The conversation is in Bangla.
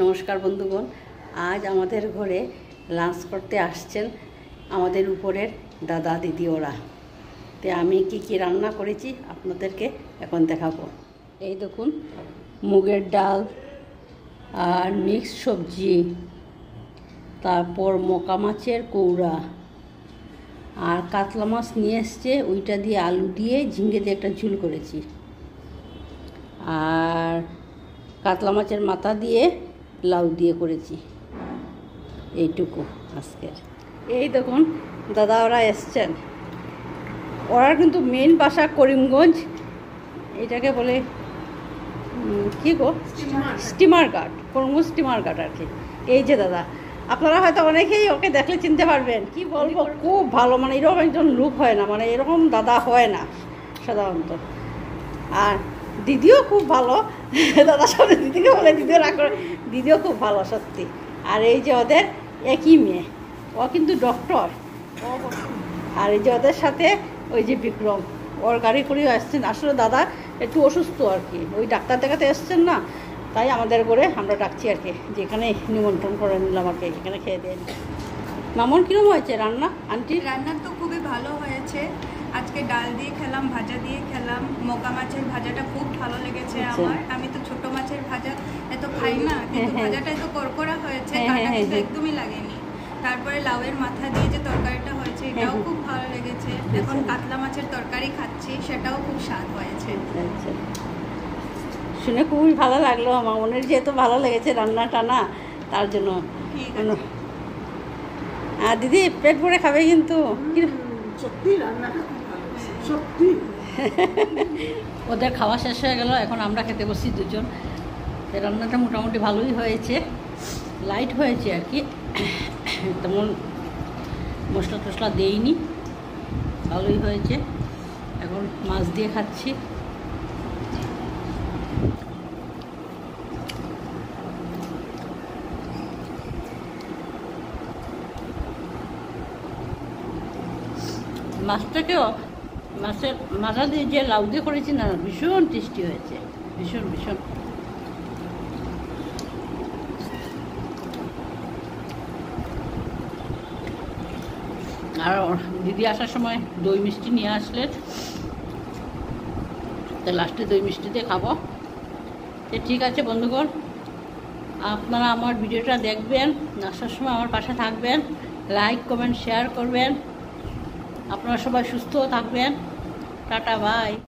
নমস্কার বন্ধুগণ, আজ আমাদের ঘরে লাঞ্চ করতে আসছেন আমাদের উপরের দাদা দিদি ওরা। তো আমি কি রান্না করেছি আপনাদেরকে এখন দেখাবো। এই দেখুন, মুগের ডাল আর মিক্স সবজি, তারপর মোকা মাছের কৌড়া আর কাতলা মাছ নিয়ে এসছে, ওইটা দিয়ে আলু দিয়ে ঝিঙে দিয়ে একটা ঝুল করেছি। আর কাতলা মাছের মাথা দিয়ে লাউ দিয়ে করেছি। এইটুকু আজকের। এই দেখুন দাদা ওরা এসছেন, ওরা কিন্তু মেন বাসা করিমগঞ্জ, এটাকে বলে কী গো, স্টিমার ঘাট, করিমগঞ্জ স্টিমার ঘাট আর কি। এই যে দাদা, আপনারা হয়তো অনেকেই ওকে দেখলে চিনতে পারবেন। কি বলবো, খুব ভালো, মানে এরকম একজন লোক হয় না, মানে এরকম দাদা হয় না সাধারণত। আর দিদিও খুব ভালো, দাদার সামনে দিদিকে বলে দিদিও রাগ করে, দিদিও খুব ভালো সত্যি। আর এই যে ওদের একই মেয়ে, ও কিন্তু ডক্টর। আর এই যে ওদের সাথে ওই যে বিক্রম, ওর গাড়ি করেও আসছেন। আসলে দাদা একটু অসুস্থ আর কি, ওই ডাক্তার দেখাতে এসছেন না, তাই আমাদের করে আমরা ডাকছি আর কি, যেখানে নিমন্ত্রণ করে নিলাম আর কি, এখানে খেয়ে দেন। মামন কিরম হয়েছে রান্না আন্টি? রান্না তো খুবই ভালো হয়েছে। আজকে ডাল দিয়ে খেলাম, ভাজা দিয়ে খেলাম। মোকা মাছের ভাজাটা খুব ভালো লেগেছে আমার। আমি তো ছোট মাছের ভাজা এত খাই না, কিন্তু ভাজাটা এত করকরা হয়েছে, কাঁটা কিন্তু একদমই লাগেনি। তারপরে লাউয়ের মাথা দিয়ে যে তরকারিটা হয়েছে, এটাও খুব ভালো লেগেছে। এখন কাতলা মাছের তরকারি খাচ্ছি, সেটাও খুব স্বাদ হয়েছে। শুনে খুবই ভালো লাগলো, মামনের যেহেতু ভালো লেগেছে রান্নাটা না, তার জন্য। আর দিদি পেট ভরে খাবে কিন্তু, সত্যি রান্নাটা খুব ভালো, সত্যি। ওদের খাওয়া শেষ হয়ে গেল, এখন আমরা খেতে বসি দুজন। রান্নাটা মোটামুটি ভালোই হয়েছে, লাইট হয়েছে আর কি, তেমন মশলা টশলা দেইনি, ভালোই হয়েছে। এখন মাছ দিয়ে খাচ্ছি। মাছটাকেও মাছের মাথা দিয়ে যে লাউ দিয়ে করেছি না, ভীষণ টেস্টি হয়েছে, ভীষণ ভীষণ। আর দিদি আসার সময় দই মিষ্টি নিয়ে আসলেন, তো লাস্টে দই মিষ্টি দিয়ে খাবো। তো ঠিক আছে বন্ধুগণ, আপনারা আমার ভিডিওটা দেখবেন, আসার সময় আমার পাশে থাকবেন, লাইক কমেন্ট শেয়ার করবেন। আপনারা সবাই সুস্থ থাকবেন। Tata, by.